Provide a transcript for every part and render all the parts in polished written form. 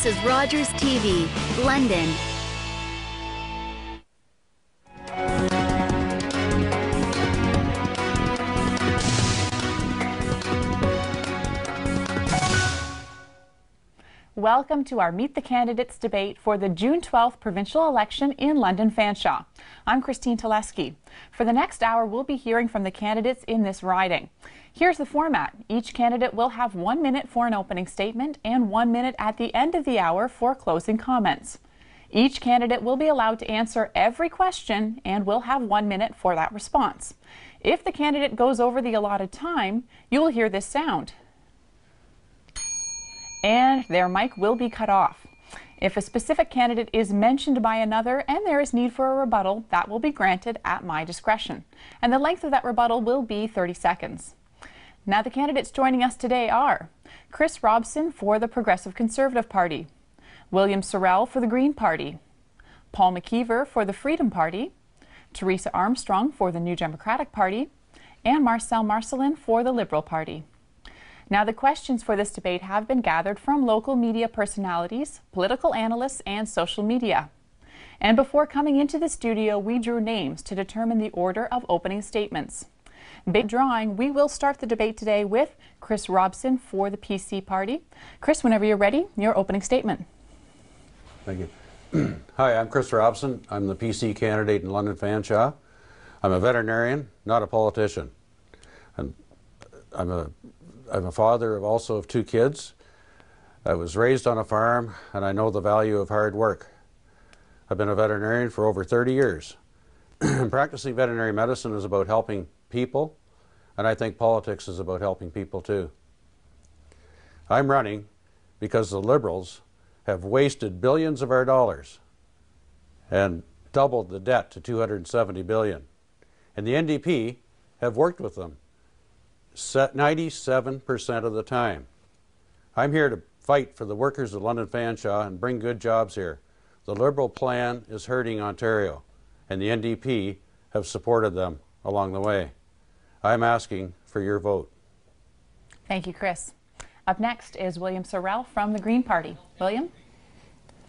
This is Rogers TV, London. Welcome to our Meet the Candidates debate for the June 12th provincial election in London-Fanshawe. I'm Christine Teleski. For the next hour, we'll be hearing from the candidates in this riding. Here's the format. Each candidate will have 1 minute for an opening statement and 1 minute at the end of the hour for closing comments. Each candidate will be allowed to answer every question and will have 1 minute for that response. If the candidate goes over the allotted time, you will hear this sound. And their mic will be cut off. If a specific candidate is mentioned by another and there is need for a rebuttal, that will be granted at my discretion. And the length of that rebuttal will be 30 seconds. Now the candidates joining us today are Chris Robson for the Progressive Conservative Party, William Sorrell for the Green Party, Paul McKeever for the Freedom Party, Teresa Armstrong for the New Democratic Party, and Marcel Marcelin for the Liberal Party. Now, the questions for this debate have been gathered from local media personalities, political analysts, and social media. And before coming into the studio, we drew names to determine the order of opening statements. Big drawing, we will start the debate today with Chris Robson for the PC Party. Chris, whenever you're ready, your opening statement. Thank you. Hi, I'm Chris Robson. I'm the PC candidate in London-Fanshawe. I'm a veterinarian, not a politician. And I'm a father also of 2 kids. I was raised on a farm and I know the value of hard work. I've been a veterinarian for over 30 years. Practicing veterinary medicine is about helping people, and I think politics is about helping people too. I'm running because the Liberals have wasted billions of our dollars and doubled the debt to $270 billion. And the NDP have worked with them 97% of the time. I'm here to fight for the workers of London-Fanshawe and bring good jobs here. The Liberal plan is hurting Ontario, and the NDP have supported them along the way. I'm asking for your vote. Thank you, Chris. Up next is William Sorrell from the Green Party. William?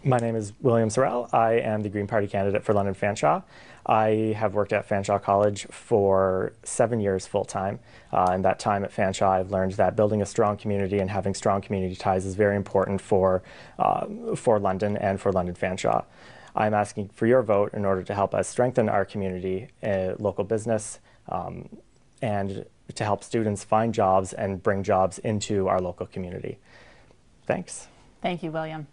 My name is William Sorrell. I am the Green Party candidate for London-Fanshawe. I have worked at Fanshawe College for 7 years full-time. In that time at Fanshawe, I've learned that building a strong community and having strong community ties is very important for London and for London-Fanshawe. I'm asking for your vote in order to help us strengthen our community, local business, and to help students find jobs and bring jobs into our local community. Thanks. Thank you, William.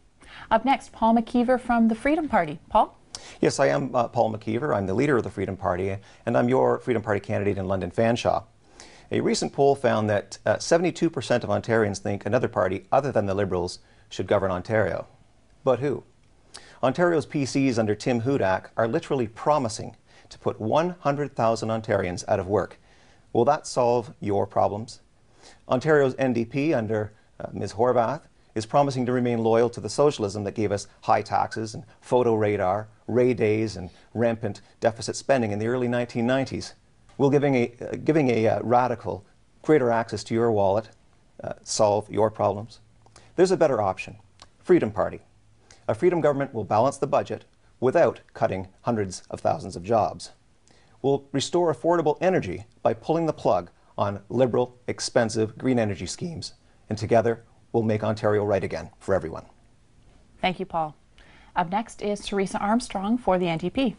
Up next, Paul McKeever from the Freedom Party. Paul? Yes, I am Paul McKeever. I'm the leader of the Freedom Party, and I'm your Freedom Party candidate in London-Fanshawe. A recent poll found that 72% of Ontarians think another party other than the Liberals should govern Ontario. But who? Ontario's PCs under Tim Hudak are literally promising to put 100,000 Ontarians out of work. Will that solve your problems? Ontario's NDP under Ms. Horvath is promising to remain loyal to the socialism that gave us high taxes and photo radar, Ray days, and rampant deficit spending in the early 1990s. Will giving a radical greater access to your wallet solve your problems? There's a better option. Freedom Party. A Freedom government will balance the budget without cutting hundreds of thousands of jobs. We'll restore affordable energy by pulling the plug on liberal, expensive green energy schemes. And together, we'll make Ontario right again for everyone. Thank you, Paul. Up next is Teresa Armstrong for the NDP.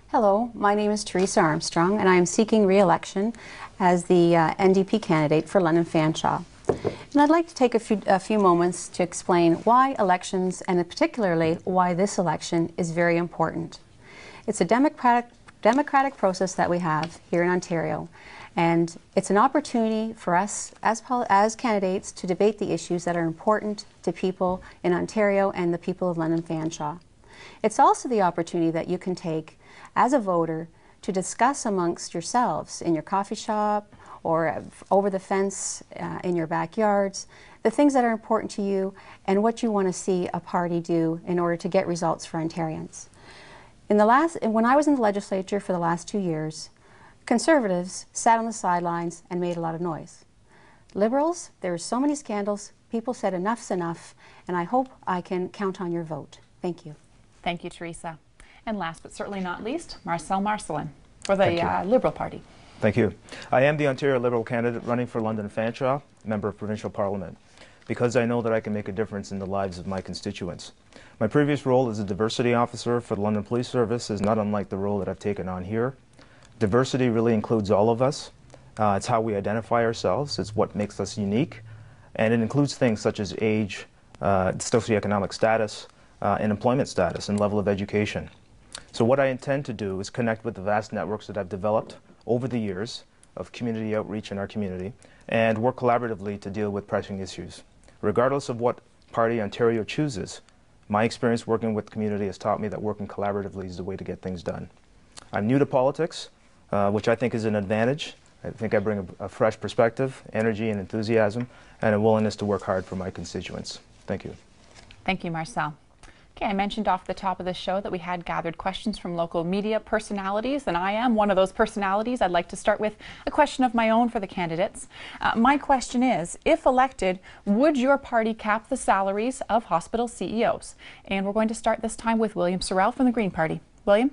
Hello, my name is Teresa Armstrong, and I am seeking re-election as the NDP candidate for London-Fanshawe. And I'd like to take a few moments to explain why elections, and particularly why this election, is very important. It's a democratic process that we have here in Ontario, and it's an opportunity for us as candidates to debate the issues that are important to people in Ontario and the people of London-Fanshawe. It's also the opportunity that you can take as a voter to discuss amongst yourselves in your coffee shop or over the fence in your backyards the things that are important to you and what you want to see a party do in order to get results for Ontarians. When I was in the legislature for the last 2 years, Conservatives sat on the sidelines and made a lot of noise. Liberals, there were so many scandals, People said enough's enough, and I hope I can count on your vote. Thank you. Thank you, Teresa. And last but certainly not least, Marcel Marcelin for the Liberal Party. Thank you. I am the Ontario Liberal candidate running for London-Fanshawe, member of provincial parliament, because I know that I can make a difference in the lives of my constituents. My previous role as a diversity officer for the London Police Service is not unlike the role that I've taken on here. Diversity really includes all of us. It's how we identify ourselves. It's what makes us unique. And it includes things such as age, socioeconomic status, and employment status and level of education. So what I intend to do is connect with the vast networks that I've developed over the years of community outreach in our community and work collaboratively to deal with pressing issues. Regardless of what party Ontario chooses, my experience working with the community has taught me that working collaboratively is the way to get things done. I'm new to politics, which I think is an advantage. I think I bring a fresh perspective, energy and enthusiasm, and a willingness to work hard for my constituents. Thank you. Thank you, Marcel. Okay, I mentioned off the top of the show that we had gathered questions from local media personalities, and I am one of those personalities. I'd like to start with a question of my own for the candidates. My question is, if elected, would your party cap the salaries of hospital CEOs? And we're going to start this time with William Sorrell from the Green Party. William?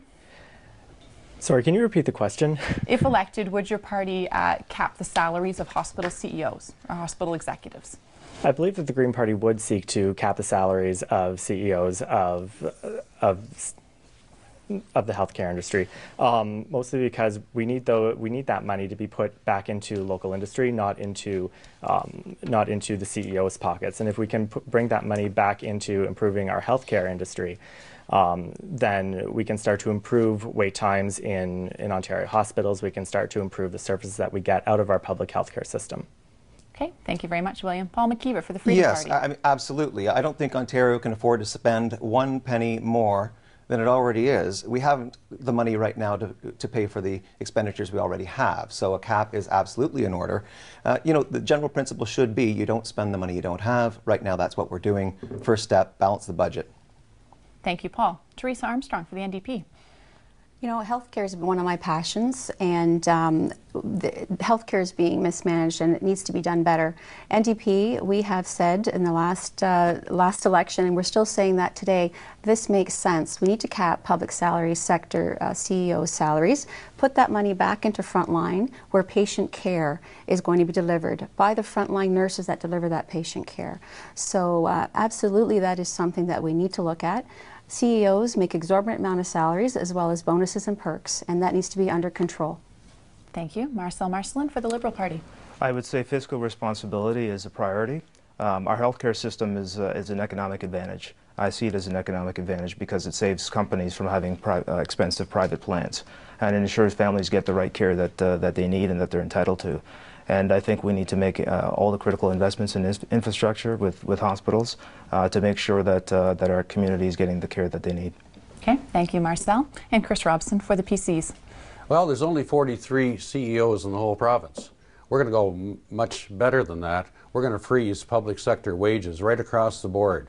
Sorry, can you repeat the question? If elected, would your party cap the salaries of hospital CEOs or hospital executives? I believe that the Green Party would seek to cap the salaries of CEOs of the healthcare industry, mostly because we need that money to be put back into local industry, not into the CEOs' pockets. And if we can bring that money back into improving our healthcare industry, then we can start to improve wait times in Ontario hospitals. We can start to improve the services that we get out of our public healthcare system. Okay, thank you very much, William. Paul McKeever for the Freedom Party. Yes, absolutely. I don't think Ontario can afford to spend one penny more than it already is. We haven't the money right now to pay for the expenditures we already have, so a cap is absolutely in order. You know, the general principle should be you don't spend the money you don't have. Right now, that's what we're doing. First step, balance the budget. Thank you, Paul. Teresa Armstrong for the NDP. You know, healthcare is one of my passions, and healthcare is being mismanaged, and it needs to be done better. NDP, we have said in the last election, and we're still saying that today, this makes sense. We need to cap public salary sector CEO salaries, put that money back into frontline, where patient care is going to be delivered by the frontline nurses that deliver that patient care. So absolutely, that is something that we need to look at. CEOs make exorbitant amount of salaries as well as bonuses and perks, and that needs to be under control. Thank you. Marcel Marcelin for the Liberal Party. I would say fiscal responsibility is a priority. Our healthcare system is an economic advantage. I see it as an economic advantage because it saves companies from having expensive private plans, and it ensures families get the right care that they need and that they're entitled to. And I think we need to make all the critical investments in infrastructure with hospitals to make sure that our community is getting the care that they need. Okay, thank you, Marcel. And Chris Robson for the PCs. Well, there's only 43 CEOs in the whole province. We're going to go much better than that. We're going to freeze public sector wages right across the board,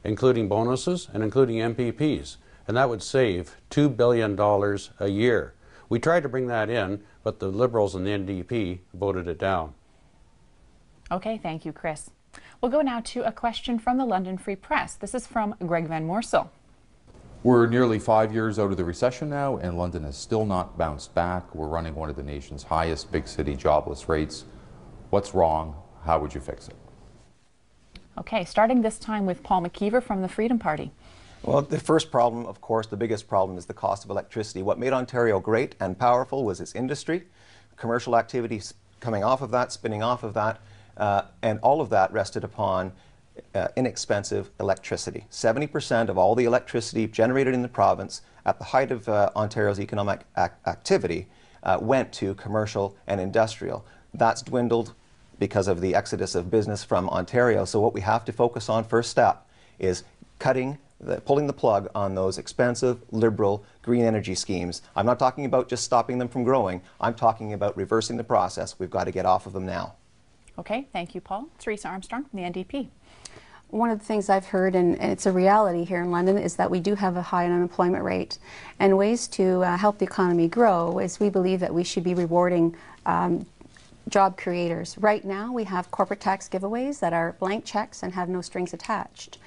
including bonuses and including MPPs. And that would save $2 billion a year. We tried to bring that in, but the Liberals and the NDP voted it down. Okay, thank you, Chris. We'll go now to a question from the London Free Press. This is from Greg Van Moorsel. We're nearly 5 years out of the recession now, and London has still not bounced back. We're running one of the nation's highest big city jobless rates. What's wrong? How would you fix it? Okay, starting this time with Paul McKeever from the Freedom Party. Well, the first problem, of course, the biggest problem is the cost of electricity. What made Ontario great and powerful was its industry, commercial activities coming off of that, spinning off of that, and all of that rested upon inexpensive electricity. 70% of all the electricity generated in the province at the height of Ontario's economic activity went to commercial and industrial. That's dwindled because of the exodus of business from Ontario. So what we have to focus on first step is pulling the plug on those expensive, liberal, green energy schemes. I'm not talking about just stopping them from growing. I'm talking about reversing the process. We've got to get off of them now. Okay, thank you, Paul. Teresa Armstrong from the NDP. One of the things I've heard, and it's a reality here in London, is that we do have a high unemployment rate. And ways to help the economy grow is we believe that we should be rewarding job creators. Right now we have corporate tax giveaways that are blank checks and have no strings attached.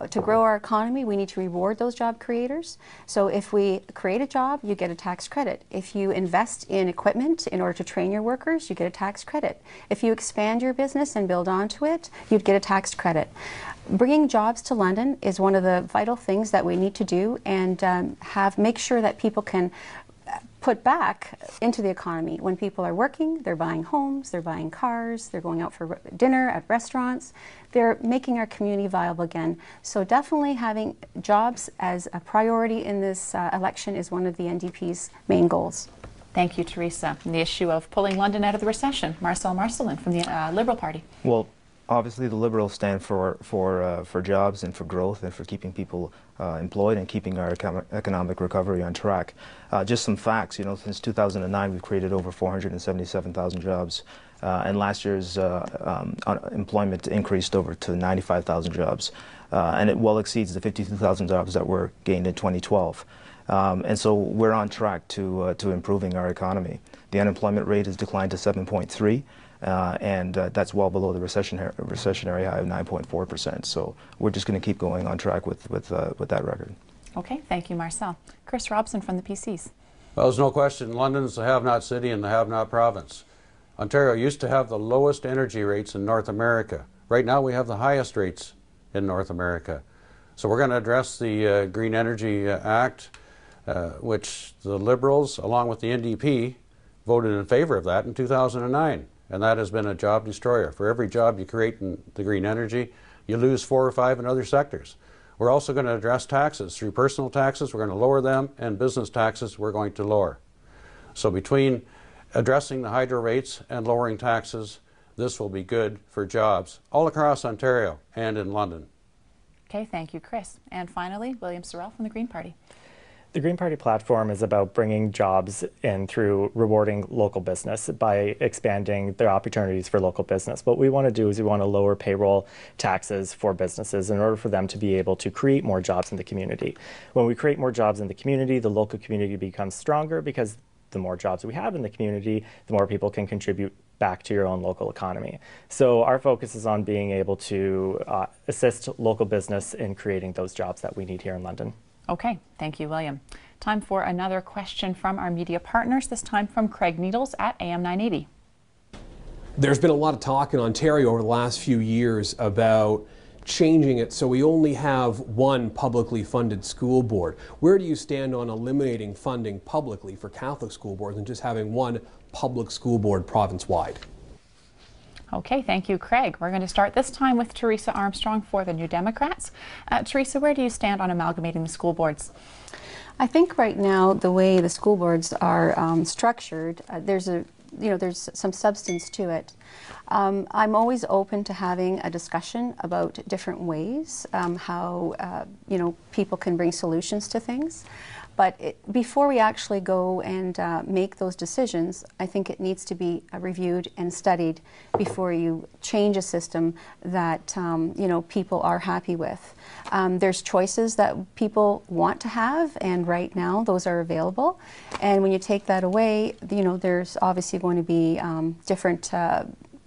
To grow our economy, we need to reward those job creators. So if we create a job, you get a tax credit. If you invest in equipment in order to train your workers, you get a tax credit. If you expand your business and build onto it, you'd get a tax credit. Bringing jobs to London is one of the vital things that we need to do, and make sure that people can put back into the economy. When people are working, they're buying homes, they're buying cars, they're going out for dinner at restaurants. They're making our community viable again. So definitely having jobs as a priority in this election is one of the NDP's main goals. Thank you, Teresa. And the issue of pulling London out of the recession. Marcel Marcelin from the Liberal Party. Well, obviously the Liberals stand for jobs and for growth and for keeping people employed and keeping our economic recovery on track. Just some facts, since 2009 we've created over 477,000 jobs, and last year's employment increased over to 95,000 jobs, and it well exceeds the 52,000 jobs that were gained in 2012. And so we're on track to improving our economy. The unemployment rate has declined to 7.3. And that's well below the recessionary high of 9.4%. So we're just going to keep going on track with that record. Okay, thank you, Marcel. Chris Robson from the PCs. Well, there's no question, London's the have-not city and the have-not province. Ontario used to have the lowest energy rates in North America. Right now we have the highest rates in North America. So we're going to address the Green Energy Act, which the Liberals, along with the NDP, voted in favor of that in 2009. And that has been a job destroyer. For every job you create in the green energy, you lose 4 or 5 in other sectors. We're also going to address taxes. Through personal taxes, we're going to lower them, and business taxes we're going to lower. So between addressing the hydro rates and lowering taxes, this will be good for jobs all across Ontario and in London. Okay, thank you, Chris. And finally, William Sorrell from the Green Party. The Green Party platform is about bringing jobs in through rewarding local business by expanding their opportunities for local business. What we want to do is we want to lower payroll taxes for businesses in order for them to be able to create more jobs in the community. When we create more jobs in the community, the local community becomes stronger, because the more jobs we have in the community, the more people can contribute back to your own local economy. So our focus is on being able to assist local business in creating those jobs that we need here in London. Okay, thank you, William. Time for another question from our media partners, this time from Craig Needles at AM 980. There's been a lot of talk in Ontario over the last few years about changing it so we only have one publicly funded school board. Where do you stand on eliminating funding publicly for Catholic school boards and just having one public school board province-wide? Okay, thank you, Craig. We're going to start this time with Teresa Armstrong for the New Democrats. Teresa, where do you stand on amalgamating the school boards? I think right now the way the school boards are structured, there's some substance to it. I'm always open to having a discussion about different ways how people can bring solutions to things. But before we actually go and make those decisions, I think it needs to be reviewed and studied before you change a system that people are happy with. There's choices that people want to have, and right now those are available. And when you take that away, there's obviously going to be different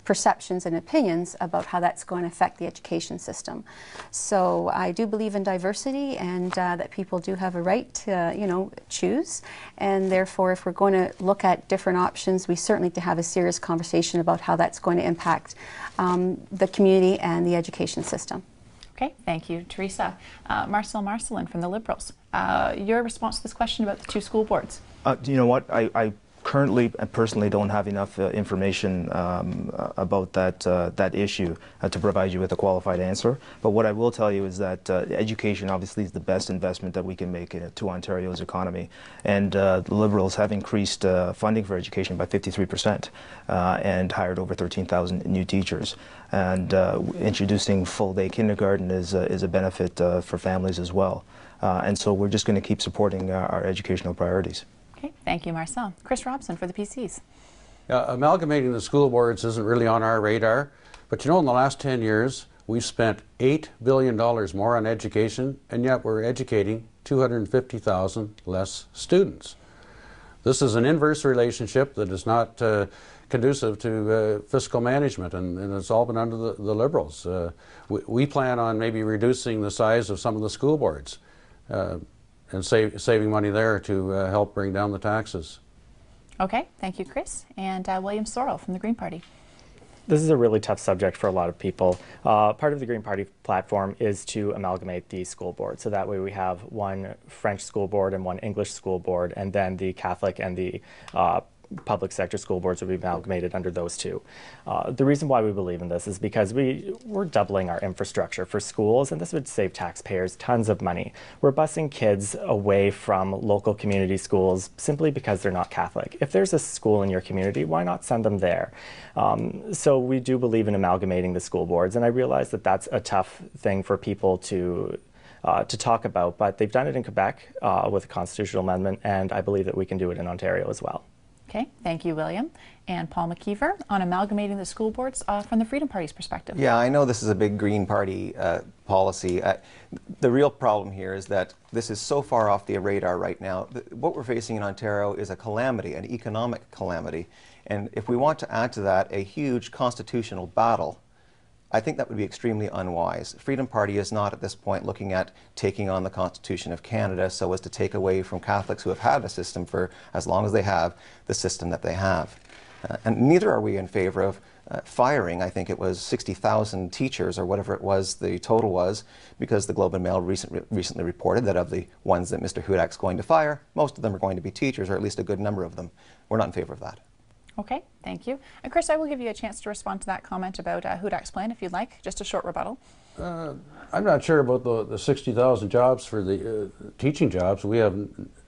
perceptions and opinions about how that's going to affect the education system. So I do believe in diversity, and that people do have a right to, choose. And therefore, if we're going to look at different options, we certainly need to have a serious conversation about how that's going to impact the community and the education system. Okay, thank you, Teresa. Marcel Marcelin from the Liberals. Your response to this question about the two school boards? You know what? I currently and personally don't have enough information about that issue to provide you with a qualified answer. But what I will tell you is that education obviously is the best investment that we can make to Ontario's economy. And the Liberals have increased funding for education by 53% and hired over 13,000 new teachers. And introducing full-day kindergarten is a benefit for families as well. And so we're just going to keep supporting our educational priorities. Okay, thank you, Marcel. Chris Robson for the PCs. Amalgamating the school boards isn't really on our radar, but in the last 10 years we've spent $8 billion more on education, and yet we're educating 250,000 less students. This is an inverse relationship that is not conducive to fiscal management, and it's all been under the Liberals. We plan on maybe reducing the size of some of the school boards and saving money there to help bring down the taxes. Okay, thank you, Chris. And William Sorrell from the Green Party. This is a really tough subject for a lot of people. Part of the Green Party platform is to amalgamate the school board. So that way we have one French school board and one English school board, and then the Catholic and the public sector school boards will be amalgamated under those two. The reason why we believe in this is because we're doubling our infrastructure for schools, and this would save taxpayers tons of money. We're busing kids away from local community schools simply because they're not Catholic. If there's a school in your community, why not send them there? So we do believe in amalgamating the school boards, and I realize that that's a tough thing for people to talk about, but they've done it in Quebec with a constitutional amendment, and I believe that we can do it in Ontario as well. Okay, thank you, William. And Paul McKeever on amalgamating the school boards from the Freedom Party's perspective. Yeah, I know this is a big Green Party policy. The real problem here is that this is so far off the radar right now. What we're facing in Ontario is a calamity, an economic calamity. And if we want to add to that a huge constitutional battle, I think that would be extremely unwise. Freedom Party is not at this point looking at taking on the Constitution of Canada so as to take away from Catholics who have had a system for as long as they have, the system that they have. And neither are we in favor of firing, I think it was 60,000 teachers or whatever it was, the total was, because the Globe and Mail recently reported that of the ones that Mr. Hudak's going to fire, most of them are going to be teachers, or at least a good number of them. We're not in favor of that. Okay, thank you. And Chris, I will give you a chance to respond to that comment about Hudak's plan if you'd like, just a short rebuttal. I'm not sure about the 60,000 jobs for the teaching jobs. We have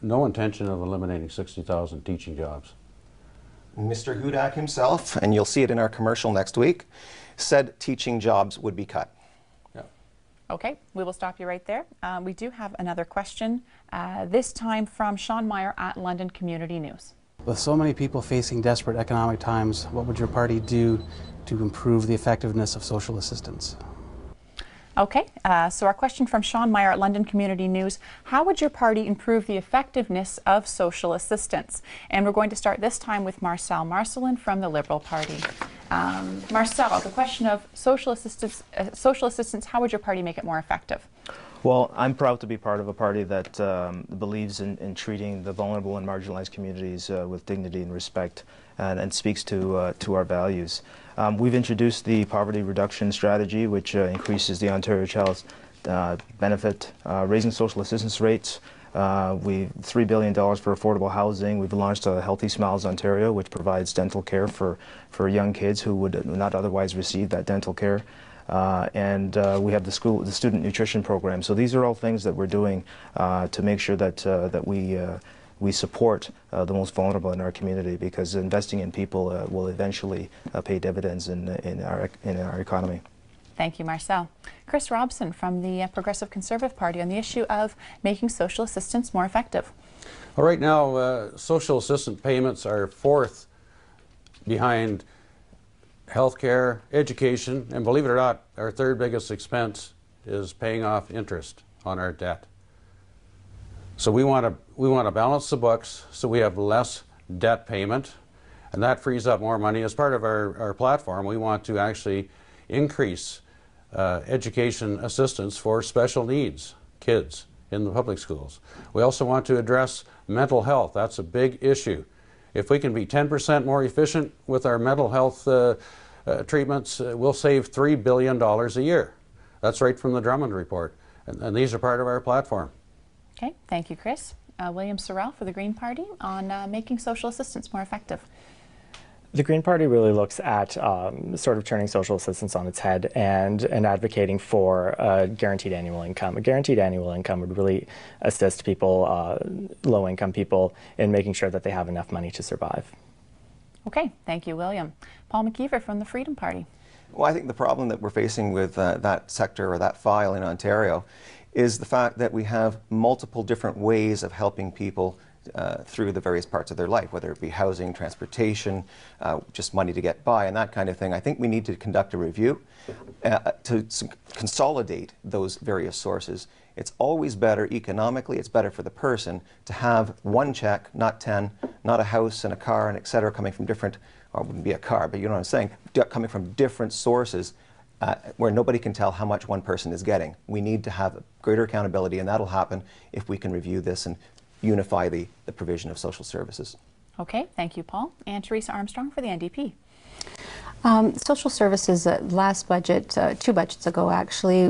no intention of eliminating 60,000 teaching jobs. Mr. Hudak himself, and you'll see it in our commercial next week, said teaching jobs would be cut. Yeah. Okay, we will stop you right there. We do have another question, this time from Sean Meyer at London Community News. With so many people facing desperate economic times, what would your party do to improve the effectiveness of social assistance? Okay, so our question from Sean Meyer at London Community News, how would your party improve the effectiveness of social assistance? And we're going to start this time with Marcel Marcelin from the Liberal Party. Marcel, the question of social assistance, how would your party make it more effective? Well, I'm proud to be part of a party that believes in treating the vulnerable and marginalized communities with dignity and respect, and speaks to our values. We've introduced the poverty reduction strategy, which increases the Ontario Child's benefit, raising social assistance rates. We've $3 billion for affordable housing. We've launched Healthy Smiles Ontario, which provides dental care for young kids who would not otherwise receive that dental care. And we have the student nutrition program. So these are all things that we're doing to make sure that we support the most vulnerable in our community, because investing in people will eventually pay dividends in our economy. Thank you, Marcel. Chris Robson from the Progressive Conservative Party on the issue of making social assistance more effective. Well, right now, social assistance payments are fourth behind healthcare, education, and believe it or not, our third biggest expense is paying off interest on our debt. So we want to balance the books so we have less debt payment, and that frees up more money. As part of our platform, we want to actually increase education assistance for special needs kids in the public schools. We also want to address mental health. That's a big issue. If we can be 10% more efficient with our mental health treatments, we'll save $3 billion a year. That's right from the Drummond report. And these are part of our platform. Okay, thank you, Chris. William Sorrell for the Green Party on making social assistance more effective. The Green Party really looks at sort of turning social assistance on its head and advocating for a guaranteed annual income. A guaranteed annual income would really assist people, low-income people, in making sure that they have enough money to survive. Okay, thank you, William. Paul McKeever from the Freedom Party. Well, I think the problem that we're facing with that sector or that file in Ontario is the fact that we have multiple different ways of helping people through the various parts of their life, whether it be housing, transportation, just money to get by, and that kind of thing. I think we need to conduct a review to consolidate those various sources. It's always better economically, it's better for the person to have one check, not 10, not a house and a car and et cetera coming from different or it wouldn't be a car, but you know what I'm saying, coming from different sources where nobody can tell how much one person is getting. We need to have greater accountability, and that'll happen if we can review this and unify the provision of social services. Okay, thank you, Paul. And Teresa Armstrong for the NDP. Social services, last budget, 2 budgets ago actually,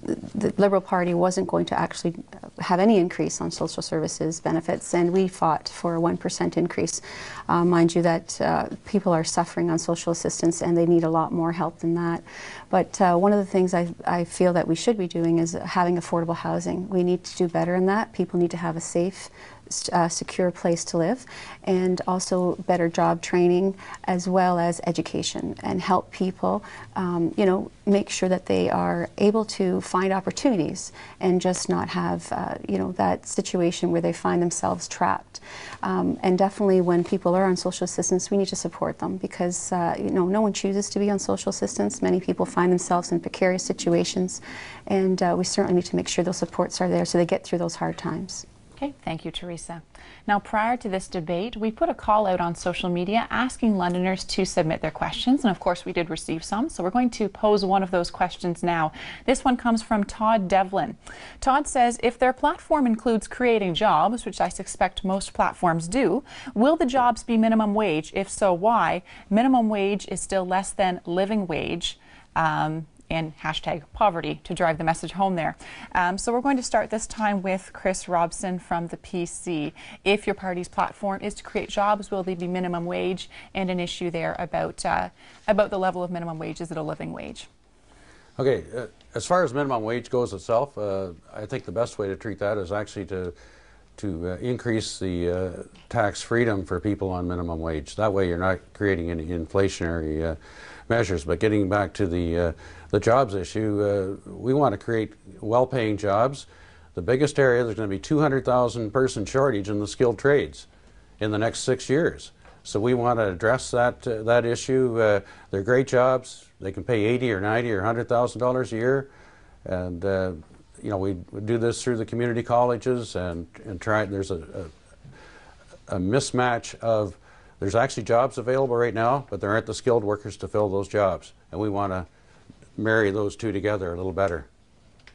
the Liberal Party wasn't going to actually have any increase on social services benefits, and we fought for a 1% increase. Mind you that people are suffering on social assistance and they need a lot more help than that. But one of the things I feel that we should be doing is having affordable housing. We need to do better in that. People need to have a safe, secure place to live, and also better job training as well as education, and help people you know, make sure that they are able to find opportunities and just not have you know, that situation where they find themselves trapped. And definitely when people are on social assistance, we need to support them, because you know, no one chooses to be on social assistance. Many people find themselves in precarious situations, and we certainly need to make sure those supports are there so they get through those hard times. Okay, thank you, Teresa. Now, prior to this debate, we put a call out on social media asking Londoners to submit their questions, and of course we did receive some, so we're going to pose one of those questions now. This one comes from Todd Devlin. Todd says, if their platform includes creating jobs, which I suspect most platforms do, will the jobs be minimum wage? If so, why? Minimum wage is still less than living wage. And hashtag poverty to drive the message home there. So we're going to start this time with Chris Robson from the PC. If your party's platform is to create jobs, will they be minimum wage? And an issue there about the level of minimum wage. Is it a living wage? Okay, as far as minimum wage goes itself, I think the best way to treat that is actually to increase the tax freedom for people on minimum wage. That way you're not creating any inflationary measures. But getting back to the jobs issue, we want to create well-paying jobs. The biggest area, there's going to be 200,000 person shortage in the skilled trades in the next 6 years. So we want to address that issue. They're great jobs. They can pay $80 or $90 or $100,000 a year, and you know, we do this through the community colleges and try. There's a mismatch of, there's actually jobs available right now, but there aren't the skilled workers to fill those jobs, and we want to marry those two together a little better.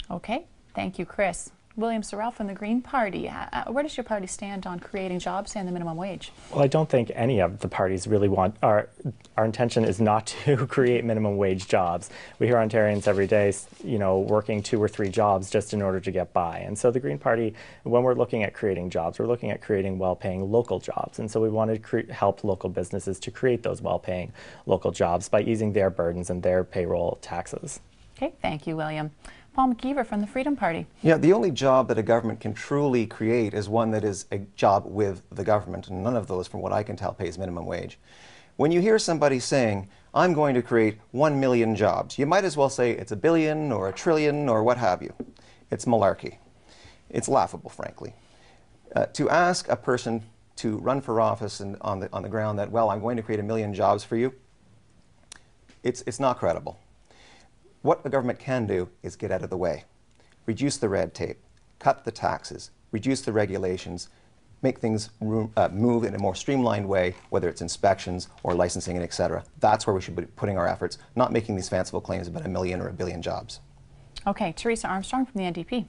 Okay, thank you, Chris. William Sorrell from the Green Party. Where does your party stand on creating jobs and the minimum wage? Well, I don't think any of the parties really want, our intention is not to create minimum wage jobs. We hear Ontarians every day, you know, working 2 or 3 jobs just in order to get by. And so the Green Party, when we're looking at creating jobs, we're looking at creating well-paying local jobs. And so we want to help local businesses to create those well-paying local jobs by easing their burdens and their payroll taxes. Okay, thank you, William. Paul McKeever from the Freedom Party. Yeah, the only job that a government can truly create is one that is a job with the government, and none of those, from what I can tell, pays minimum wage. When you hear somebody saying, I'm going to create 1 million jobs, you might as well say it's 1 billion or 1 trillion or what have you. It's malarkey. It's laughable, frankly. To ask a person to run for office and on the ground that, well, I'm going to create 1 million jobs for you, it's not credible. What a government can do is get out of the way, reduce the red tape, cut the taxes, reduce the regulations, make things move in a more streamlined way, whether it's inspections or licensing and etc. That's where we should be putting our efforts, not making these fanciful claims about 1 million or 1 billion jobs. Okay, Teresa Armstrong from the NDP.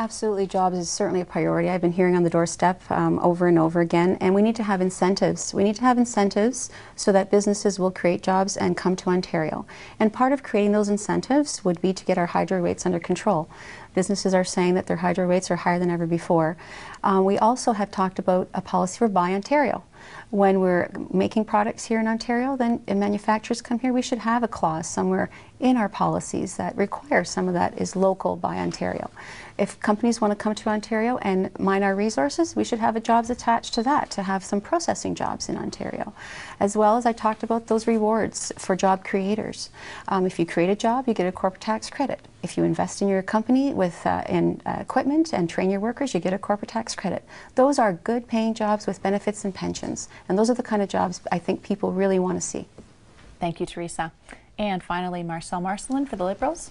Absolutely, jobs is certainly a priority. I've been hearing on the doorstep over and over again, and we need to have incentives. We need to have incentives so that businesses will create jobs and come to Ontario. And part of creating those incentives would be to get our hydro rates under control. Businesses are saying that their hydro rates are higher than ever before. We also have talked about a policy for Buy Ontario. When we're making products here in Ontario, then manufacturers come here, we should have a clause somewhere in our policies that requires some of that is local by Ontario. If companies want to come to Ontario and mine our resources, we should have a jobs attached to that, to have some processing jobs in Ontario. As well as I talked about those rewards for job creators. If you create a job, you get a corporate tax credit. If you invest in your company with in equipment and train your workers, you get a corporate tax credit. Those are good paying jobs with benefits and pensions. And those are the kind of jobs I think people really want to see. Thank you, Teresa. And finally, Marcel Marcelin for the Liberals.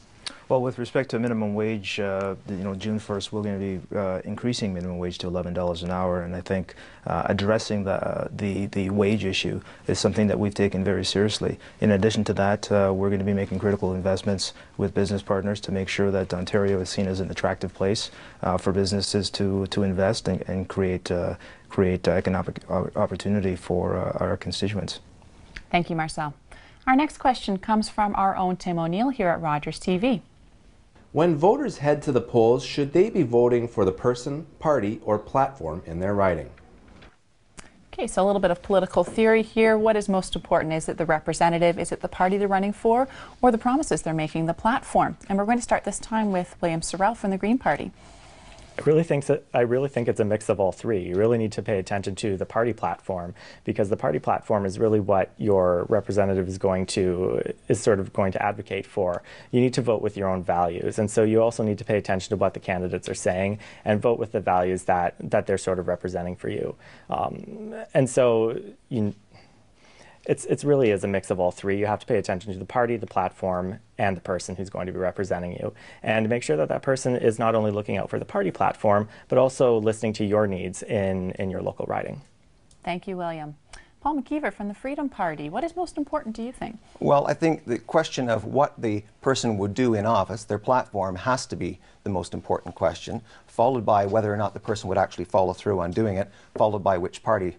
Well, with respect to minimum wage, June 1st, we're going to be increasing minimum wage to $11 an hour, and I think addressing the wage issue is something that we've taken very seriously. In addition to that, we're going to be making critical investments with business partners to make sure that Ontario is seen as an attractive place for businesses to invest and create economic opportunity for our constituents. Thank you, Marcel. Our next question comes from our own Tim O'Neill here at Rogers TV. When voters head to the polls, should they be voting for the person, party, or platform in their riding? Okay, so a little bit of political theory here. What is most important? Is it the representative? Is it the party they're running for? Or the promises they're making, the platform? And we're going to start this time with William Sorrell from the Green Party. I really think it's a mix of all three. You really need to pay attention to the party platform, because the party platform is really what your representative is sort of going to advocate for. You need to vote with your own values, and so you also need to pay attention to what the candidates are saying and vote with the values that they're sort of representing for you. And so it's really is a mix of all three. You have to pay attention to the party, the platform, and the person who's going to be representing you, and make sure that that person is not only looking out for the party platform, but also listening to your needs in your local riding. Thank you, William. Paul McKeever from the Freedom Party. What is most important, do you think? Well, I think the question of what the person would do in office, their platform, has to be the most important question, followed by whether or not the person would actually follow through on doing it, followed by which party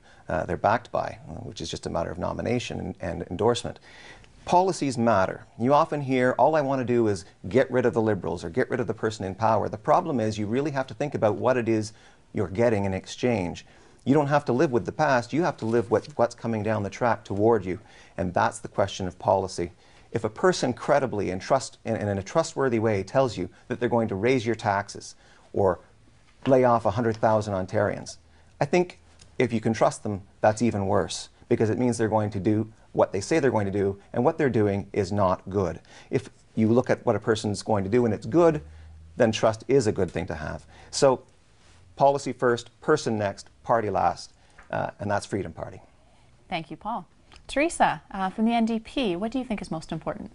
they're backed by, which is just a matter of nomination and endorsement. Policies matter. You often hear, all I want to do is get rid of the Liberals or get rid of the person in power. The problem is you really have to think about what it is you're getting in exchange. You don't have to live with the past, you have to live with what's coming down the track toward you. And that's the question of policy. If a person credibly and in a trustworthy way tells you that they're going to raise your taxes or lay off 100,000 Ontarians, I think if you can trust them, that's even worse, because it means they're going to do what they say they're going to do, and what they're doing is not good. If you look at what a person's going to do and it's good, then trust is a good thing to have. So policy first, person next, party last, and that's Freedom Party. Thank you, Paul. Teresa, from the NDP, what do you think is most important?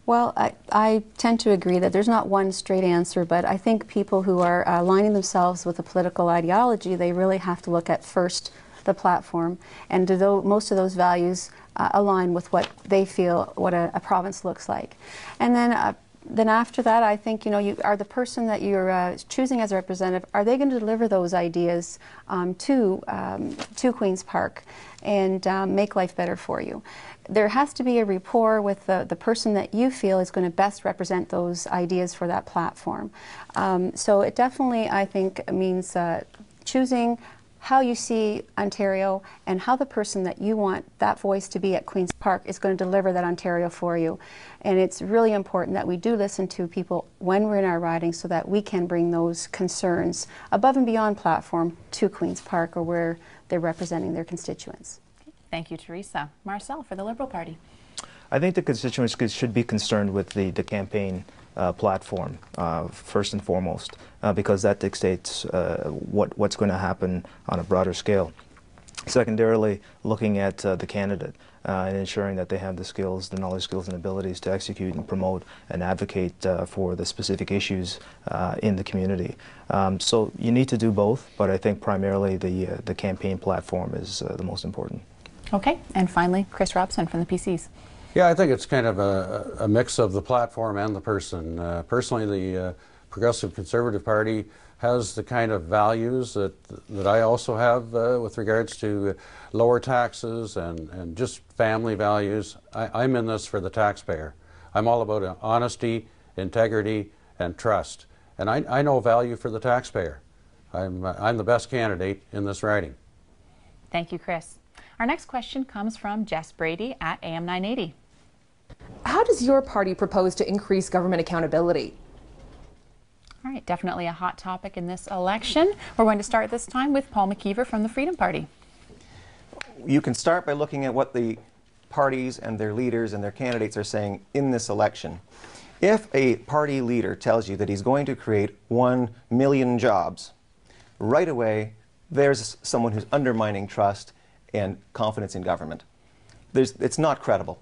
Well, I tend to agree that there's not one straight answer, but I think people who are aligning themselves with a political ideology, they really have to look at first the platform, and do most of those values align with what they feel what a province looks like. And then after that, I think, you are the person that you're choosing as a representative, are they going to deliver those ideas to Queen's Park and make life better for you? There has to be a rapport with the person that you feel is going to best represent those ideas for that platform. So it definitely, I think, means choosing how you see Ontario and how the person that you want that voice to be at Queen's Park is going to deliver that Ontario for you. And it's really important that we do listen to people when we're in our riding so that we can bring those concerns above and beyond platform to Queen's Park or where they're representing their constituents. Thank you, Teresa. Marcel, for the Liberal Party. I think the constituents should be concerned with the campaign platform first and foremost, because that dictates what's going to happen on a broader scale. Secondarily, looking at the candidate and ensuring that they have the skills, the knowledge, skills, and abilities to execute and promote and advocate for the specific issues in the community. So you need to do both, but I think primarily the campaign platform is the most important. Okay, and finally, Chris Robson from the PCs. Yeah, I think it's kind of a mix of the platform and the person. Personally, the Progressive Conservative Party has the kind of values that I also have with regards to lower taxes and just family values. I'm in this for the taxpayer. I'm all about honesty, integrity, and trust. And I know value for the taxpayer. I'm the best candidate in this riding. Thank you, Chris. Our next question comes from Jess Brady at AM 980. How does your party propose to increase government accountability? All right, definitely a hot topic in this election. We're going to start this time with Paul McKeever from the Freedom Party. You can start by looking at what the parties and their leaders and their candidates are saying in this election. If a party leader tells you that he's going to create 1 million jobs, right away there's someone who's undermining trust and confidence in government. It's not credible.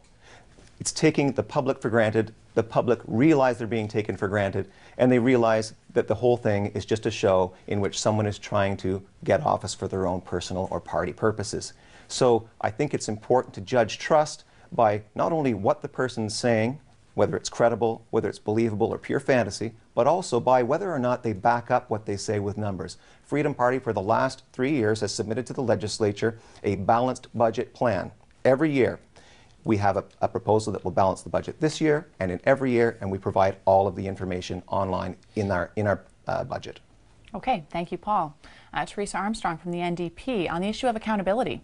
It's taking the public for granted. The public realize they're being taken for granted, and they realize that the whole thing is just a show in which someone is trying to get office for their own personal or party purposes. So I think it's important to judge trust by not only what the person's saying, whether it's credible, whether it's believable or pure fantasy, but also by whether or not they back up what they say with numbers. Freedom Party for the last 3 years has submitted to the legislature a balanced budget plan. Every year we have a proposal that will balance the budget this year and in every year, and we provide all of the information online in our budget. Okay, thank you, Paul. Teresa Armstrong from the NDP on the issue of accountability.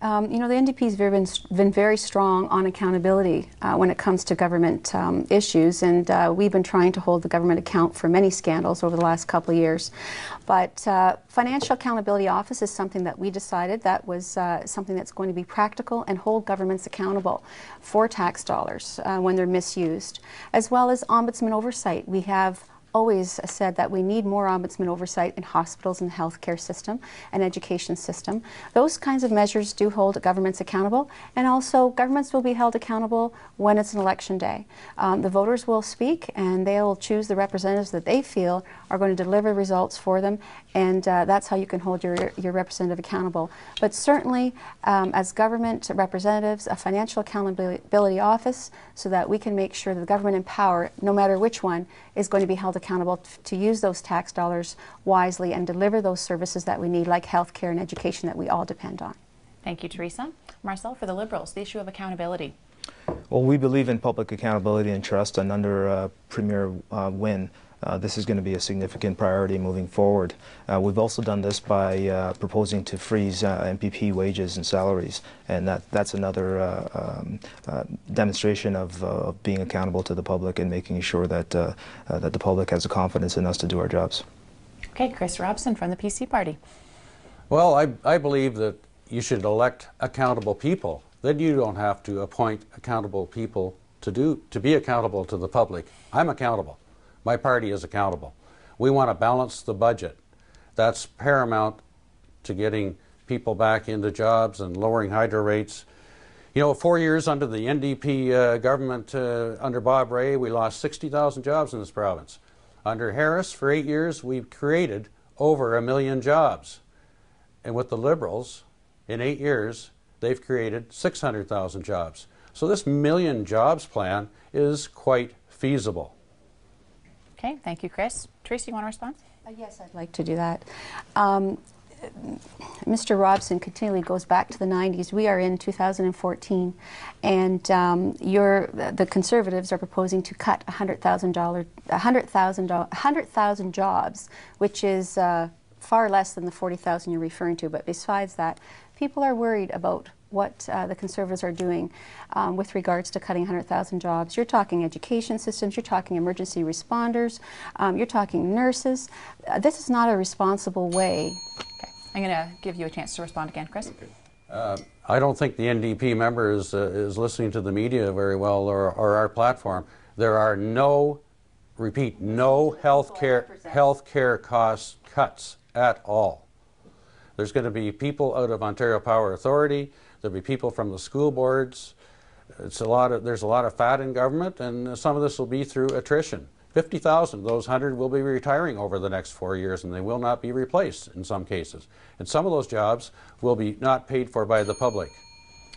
You know, the NDP has been very strong on accountability when it comes to government issues, and we've been trying to hold the government account for many scandals over the last couple of years. But Financial Accountability Office is something that we decided that was something that's going to be practical and hold governments accountable for tax dollars when they're misused, as well as ombudsman oversight. We have always said that we need more ombudsman oversight in hospitals and the healthcare system and education system. Those kinds of measures do hold governments accountable, and also governments will be held accountable when it's an election day. The voters will speak, and they'll choose the representatives that they feel are going to deliver results for them, and that's how you can hold your representative accountable. But certainly, as government representatives, a financial accountability office, so that we can make sure that the government in power, no matter which one, is going to be held accountable to use those tax dollars wisely and deliver those services that we need, like health care and education that we all depend on. Thank you, Teresa. Marcel, for the Liberals, the issue of accountability. Well, we believe in public accountability and trust, and under Premier Wynne, this is going to be a significant priority moving forward. We've also done this by proposing to freeze MPP wages and salaries, and that's another demonstration of being accountable to the public and making sure that, that the public has the confidence in us to do our jobs. Okay, Chris Robson from the PC Party. Well, I believe that you should elect accountable people. Then you don't have to appoint accountable people to be accountable to the public. I'm accountable. My party is accountable. We want to balance the budget. That's paramount to getting people back into jobs and lowering hydro rates. You know, 4 years under the NDP government, under Bob Rae, we lost 60,000 jobs in this province. Under Harris, for 8 years, we've created over 1 million jobs. And with the Liberals, in 8 years, they've created 600,000 jobs. So this million jobs plan is quite feasible. Okay, thank you, Chris. Teresa, you want to respond? Yes, I'd like to do that. Mr. Robson continually goes back to the 90s. We are in 2014, and the Conservatives are proposing to cut 100,000 jobs, which is far less than the 40,000 you're referring to. But besides that, people are worried about what the Conservatives are doing with regards to cutting 100,000 jobs. You're talking education systems, you're talking emergency responders, you're talking nurses. This is not a responsible way. Okay. I'm going to give you a chance to respond again, Chris. Okay. I don't think the NDP member is listening to the media very well or our platform. There are no, repeat, no health care cost cuts at all. There's going to be people out of Ontario Power Authority. There'll be people from the school boards. There's a lot of fat in government, and some of this will be through attrition. 50,000 of those 100 will be retiring over the next 4 years, and they will not be replaced in some cases. And some of those jobs will be not paid for by the public.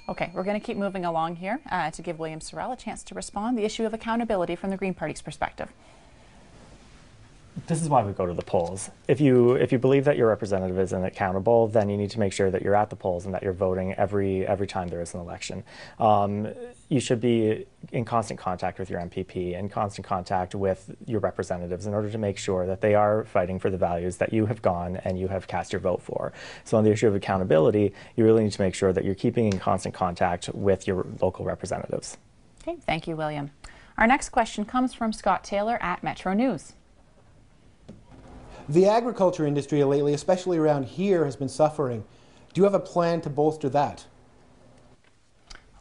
Okay, we're going to keep moving along here to give William Sorrell a chance to respond. The issue of accountability from the Green Party's perspective. This is why we go to the polls. If you believe that your representative isn't accountable, then you need to make sure that you're at the polls and that you're voting every time there is an election. You should be in constant contact with your MPP, in constant contact with your representatives in order to make sure that they are fighting for the values that you have gone and you have cast your vote for. So on the issue of accountability, you really need to make sure that you're keeping in constant contact with your local representatives. Okay, thank you, William. Our next question comes from Scott Taylor at Metro News. The agriculture industry lately, especially around here, has been suffering. Do you have a plan to bolster that?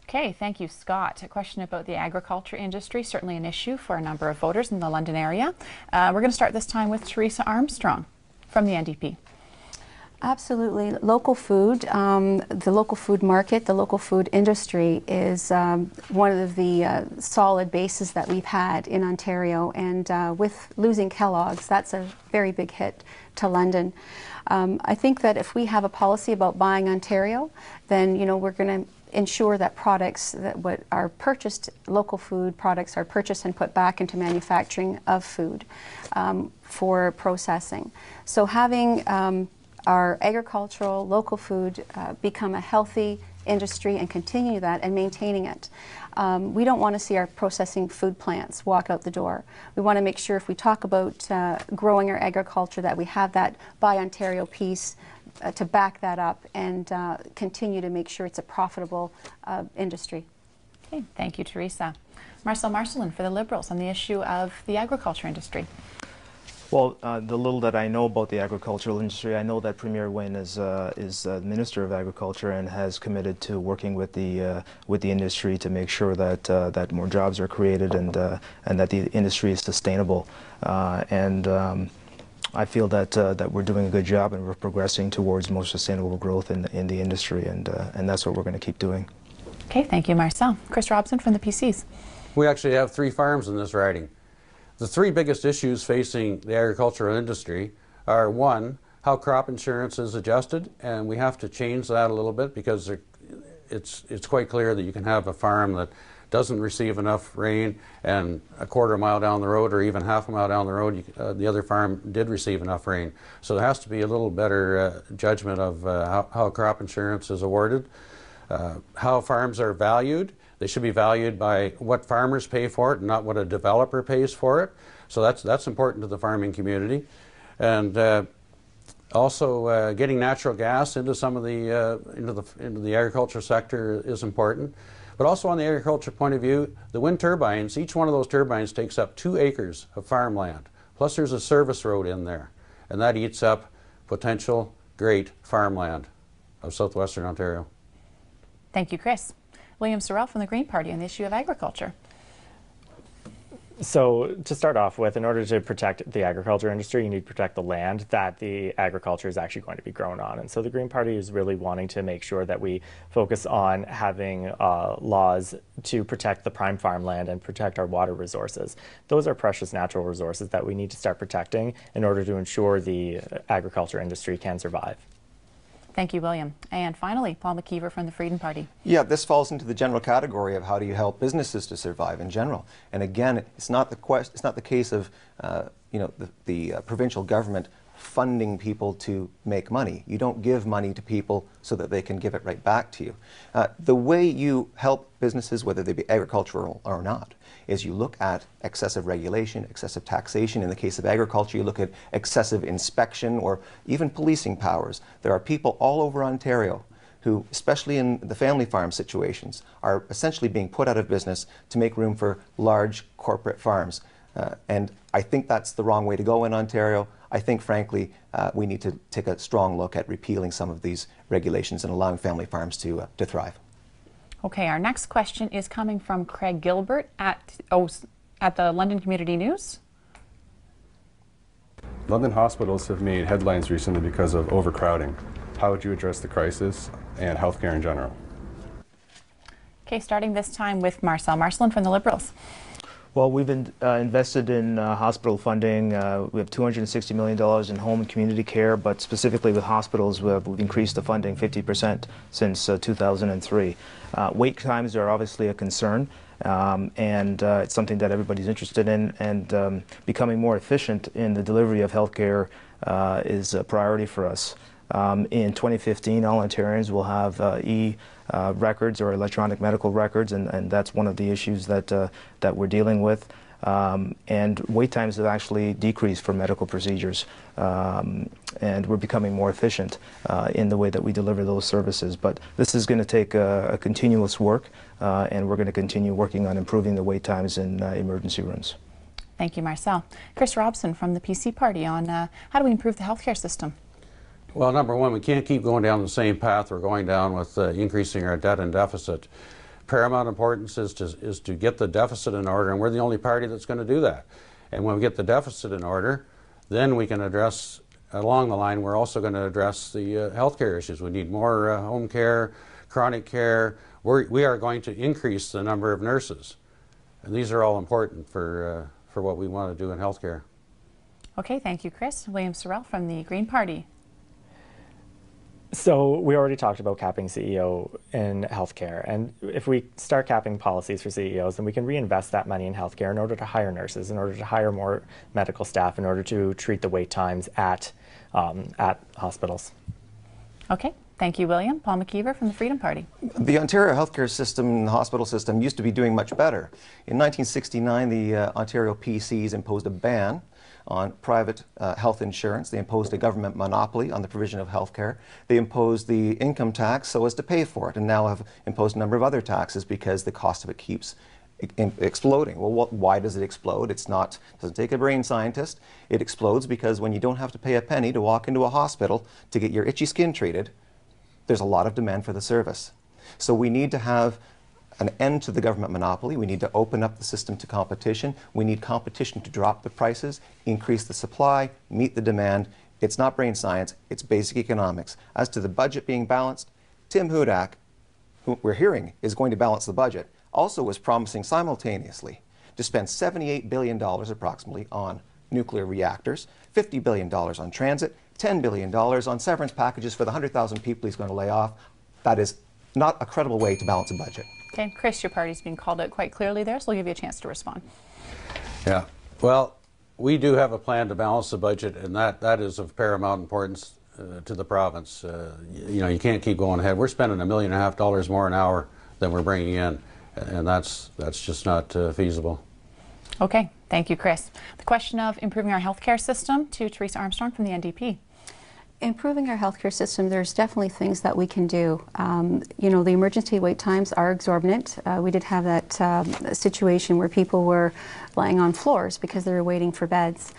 Okay, thank you, Scott. A question about the agriculture industry, certainly an issue for a number of voters in the London area. We're going to start this time with Teresa Armstrong from the NDP. Absolutely. Local food, the local food market, the local food industry is one of the solid bases that we've had in Ontario, and with losing Kellogg's, that's a very big hit to London. I think that if we have a policy about buying Ontario, then we're going to ensure that products that are purchased, local food products, are purchased and put back into manufacturing of food for processing. So having our agricultural, local food become a healthy industry and continue that and maintaining it. We don't want to see our processing food plants walk out the door. We want to make sure if we talk about growing our agriculture that we have that Buy Ontario piece to back that up and continue to make sure it's a profitable industry. Okay, thank you, Teresa. Marcel Marcelin for the Liberals on the issue of the agriculture industry. Well, the little that I know about the agricultural industry, I know that Premier Wynne is Minister of Agriculture and has committed to working with the industry to make sure that that more jobs are created and that the industry is sustainable. I feel that we're doing a good job and we're progressing towards more sustainable growth in the industry, and that's what we're going to keep doing. Okay, thank you, Marcel. Chris Robson from the PCs. We actually have 3 farms in this riding. The 3 biggest issues facing the agricultural industry are, 1, how crop insurance is adjusted, and we have to change that a little bit because it's quite clear that you can have a farm that doesn't receive enough rain and a quarter mile down the road or even half a mile down the road the other farm did receive enough rain. So there has to be a little better judgment of how crop insurance is awarded. How farms are valued. They should be valued by what farmers pay for it, not what a developer pays for it. So that's important to the farming community. And also getting natural gas into some of into the agriculture sector is important. But also on the agriculture point of view, the wind turbines, each one of those turbines takes up 2 acres of farmland. Plus there's a service road in there. And that eats up potential great farmland of southwestern Ontario. Thank you, Chris. William Sorrell from the Green Party on the issue of agriculture. So to start off with, in order to protect the agriculture industry, you need to protect the land that the agriculture is actually going to be grown on. And so the Green Party is really wanting to make sure that we focus on having laws to protect the prime farmland and protect our water resources. Those are precious natural resources that we need to start protecting in order to ensure the agriculture industry can survive. Thank you, William. And finally, Paul McKeever from the Freedom Party. Yeah, this falls into the general category of how do you help businesses to survive in general. And again, it's not the case of the provincial government funding people to make money. You don't give money to people so that they can give it right back to you. The way you help businesses, whether they be agricultural or not, is you look at excessive regulation, excessive taxation. In the case of agriculture, you look at excessive inspection or even policing powers. There are people all over Ontario who, especially in the family farm situations, are essentially being put out of business to make room for large corporate farms. And I think that's the wrong way to go in Ontario. I think, frankly, we need to take a strong look at repealing some of these regulations and allowing family farms to thrive. Okay, our next question is coming from Craig Gilbert at the London Community News. London hospitals have made headlines recently because of overcrowding. How would you address the crisis and healthcare in general? Okay, starting this time with Marcel Marcelin from the Liberals. Well, we've invested in hospital funding. We have $260 million in home and community care, but specifically with hospitals, we've increased the funding 50% since 2003. Wait times are obviously a concern, and it's something that everybody's interested in, and becoming more efficient in the delivery of healthcare is a priority for us. In 2015, all Ontarians will have records or electronic medical records, and that's one of the issues that we're dealing with. And wait times have actually decreased for medical procedures, and we're becoming more efficient in the way that we deliver those services. But this is going to take a continuous work, and we're going to continue working on improving the wait times in emergency rooms. Thank you, Marcel. Chris Robson from the PC Party on how do we improve the healthcare system? Well, number one, we can't keep going down the same path we're going down with increasing our debt and deficit. Paramount importance is to get the deficit in order, and we're the only party that's going to do that. And when we get the deficit in order, then we can address along the line, we're also going to address the healthcare issues. We need more home care, chronic care. We are going to increase the number of nurses. And these are all important for what we want to do in healthcare. Okay, thank you, Chris. William Sorrell from the Green Party. So we already talked about capping CEO in healthcare, and if we start capping policies for CEOs, then we can reinvest that money in healthcare in order to hire nurses, in order to hire more medical staff, in order to treat the wait times at hospitals. Okay, thank you, William. Paul McKeever from the Freedom Party. The Ontario healthcare system, the hospital system, used to be doing much better. In 1969, the Ontario PCs imposed a ban on private health insurance. They imposed a government monopoly on the provision of health care. They imposed the income tax so as to pay for it, and now have imposed a number of other taxes because the cost of it keeps exploding. Well, why does it explode? Doesn't take a brain scientist. It explodes because when you don't have to pay a penny to walk into a hospital to get your itchy skin treated, there's a lot of demand for the service. So we need to have an end to the government monopoly. We need to open up the system to competition. We need competition to drop the prices, increase the supply, meet the demand. It's not brain science, it's basic economics. As to the budget being balanced, Tim Hudak, who we're hearing is going to balance the budget, also was promising simultaneously to spend $78 billion approximately on nuclear reactors, $50 billion on transit, $10 billion on severance packages for the 100,000 people he's going to lay off. That is not a credible way to balance a budget. Okay, Chris, your party's being called out quite clearly there, so we'll give you a chance to respond. Yeah, well, we do have a plan to balance the budget, and that is of paramount importance to the province. You know, you can't keep going ahead. We're spending $1.5 million more an hour than we're bringing in, and that's just not feasible. Okay, thank you, Chris. The question of improving our healthcare system to Teresa Armstrong from the NDP. Improving our healthcare system, there's definitely things that we can do. You know, the emergency wait times are exorbitant. We did have that situation where people were lying on floors because they were waiting for beds.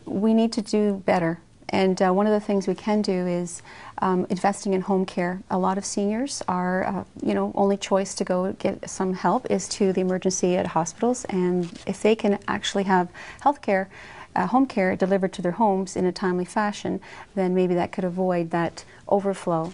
We need to do better. And one of the things we can do is investing in home care. A lot of seniors are, you know, only choice to go get some help is to the emergency at hospitals. And if they can actually have health care, home care delivered to their homes in a timely fashion, then maybe that could avoid that overflow.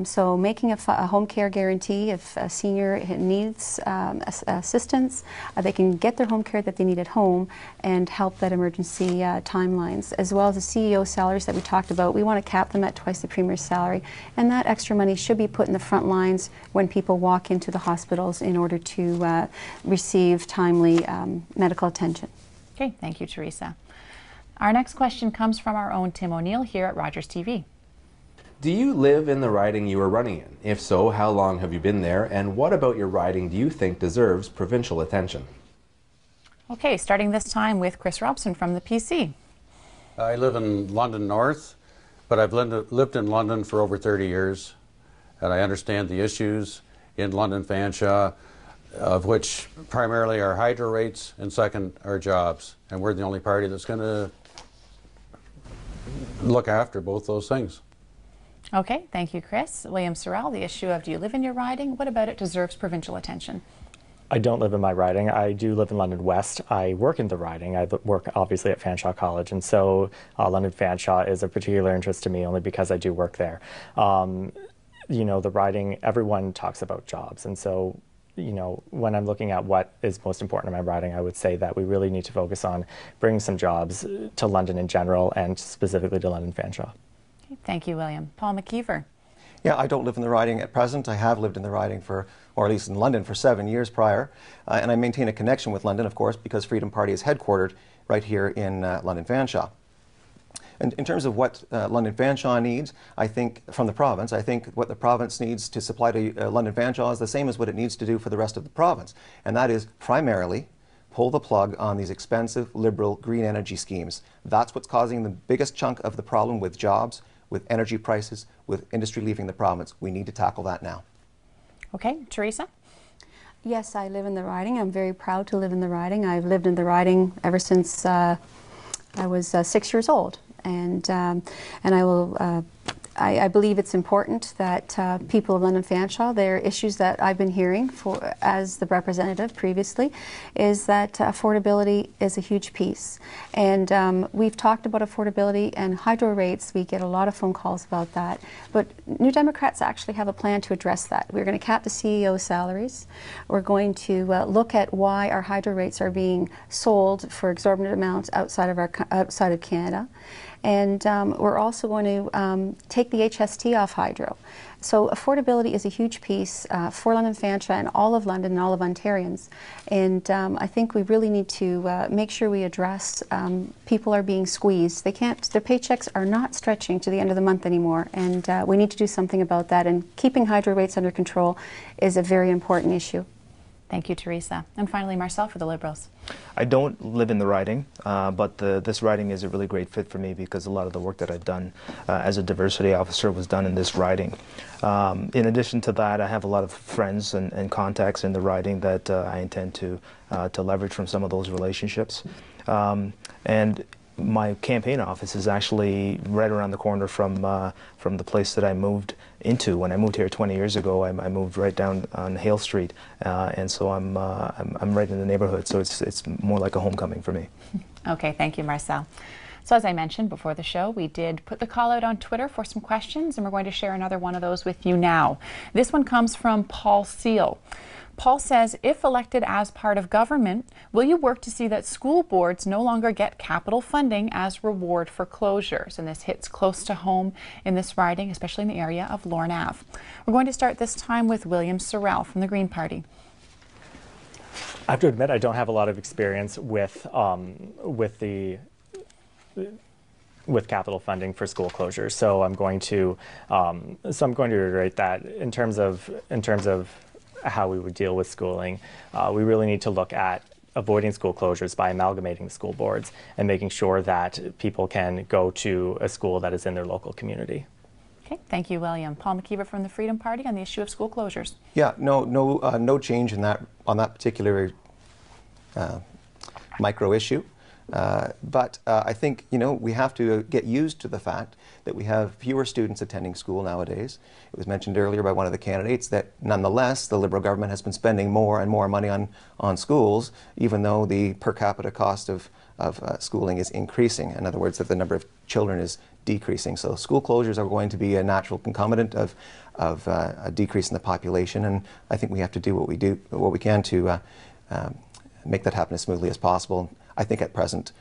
So making a home care guarantee, if a senior needs assistance, they can get their home care that they need at home and help that emergency timelines. As well as the CEO salaries that we talked about, we want to cap them at twice the Premier's salary, and that extra money should be put in the front lines when people walk into the hospitals in order to receive timely medical attention. Okay, thank you, Teresa. Our next question comes from our own Tim O'Neill here at Rogers TV. Do you live in the riding you are running in? If so, how long have you been there? And what about your riding do you think deserves provincial attention? Okay, starting this time with Chris Robson from the PC. I live in London North, but I've lived in London for over 30 years, and I understand the issues in London-Fanshawe, of which primarily are hydro rates and second are jobs. And we're the only party that's going to look after both those things. Okay, thank you, Chris. William Sorrell, the issue of do you live in your riding? What about it deserves provincial attention? I don't live in my riding. I do live in London West. I work in the riding. I work obviously at Fanshawe College, and so London-Fanshawe is of particular interest to me only because I do work there. You know, the riding, everyone talks about jobs, and so you know, when I'm looking at what is most important in my riding, I would say that we really need to focus on bringing some jobs to London in general and specifically to London-Fanshawe. Okay, thank you, William. Paul McKeever. Yeah, I don't live in the riding at present. I have lived in the riding for, or at least in London, for 7 years prior. And I maintain a connection with London, of course, because Freedom Party is headquartered right here in London-Fanshawe. And in terms of what London-Fanshawe needs, I think, from the province, I think what the province needs to supply to London-Fanshawe is the same as what it needs to do for the rest of the province. And that is primarily pull the plug on these expensive, liberal, green energy schemes. That's what's causing the biggest chunk of the problem with jobs, with energy prices, with industry leaving the province. We need to tackle that now. Okay, Teresa? Yes, I live in the riding. I'm very proud to live in the riding. I've lived in the riding ever since I was 6 years old. And I will I believe it's important that people of London-Fanshawe, their issues that I've been hearing as the representative previously, is that affordability is a huge piece. And we've talked about affordability and hydro rates. We get a lot of phone calls about that. But New Democrats actually have a plan to address that. We're going to cap the CEO salaries. We're going to look at why our hydro rates are being sold for exorbitant amounts outside of Canada. And we're also going to take the HST off hydro. So affordability is a huge piece for London-Fanshawe and all of London and all of Ontarians. And I think we really need to make sure we address people are being squeezed. Their paychecks are not stretching to the end of the month anymore. And we need to do something about that. And keeping hydro rates under control is a very important issue. Thank you, Teresa. And finally, Marcel for the Liberals. I don't live in the riding, but this riding is a really great fit for me because a lot of the work that I've done as a diversity officer was done in this riding. In addition to that, I have a lot of friends and contacts in the riding that I intend to leverage from some of those relationships. And my campaign office is actually right around the corner from the place that I moved into. When I moved here 20 years ago, I moved right down on Hale Street, and so I'm right in the neighborhood. So it's more like a homecoming for me. Okay, thank you, Marcel. So as I mentioned before the show, we did put the call out on Twitter for some questions, and we're going to share another one of those with you now. This one comes from Paul Seal. Paul says, if elected as part of government, will you work to see that school boards no longer get capital funding as reward for closures? And this hits close to home in this riding, especially in the area of Lorne Ave. We're going to start this time with William Sorrell from the Green Party. I have to admit, I don't have a lot of experience with capital funding for school closures, so I'm going to reiterate that in terms of how we would deal with schooling. We really need to look at avoiding school closures by amalgamating the school boards and making sure that people can go to a school that is in their local community. Okay, thank you, William. Paul McKeever from the Freedom Party on the issue of school closures. Yeah, no change in that on that particular micro issue. But I think, we have to get used to the fact that we have fewer students attending school nowadays. It was mentioned earlier by one of the candidates that nonetheless the Liberal government has been spending more and more money on schools, even though the per capita cost of schooling is increasing. In other words, that the number of children is decreasing. So school closures are going to be a natural concomitant of a decrease in the population, and I think we have to do what we can to make that happen as smoothly as possible. I think at present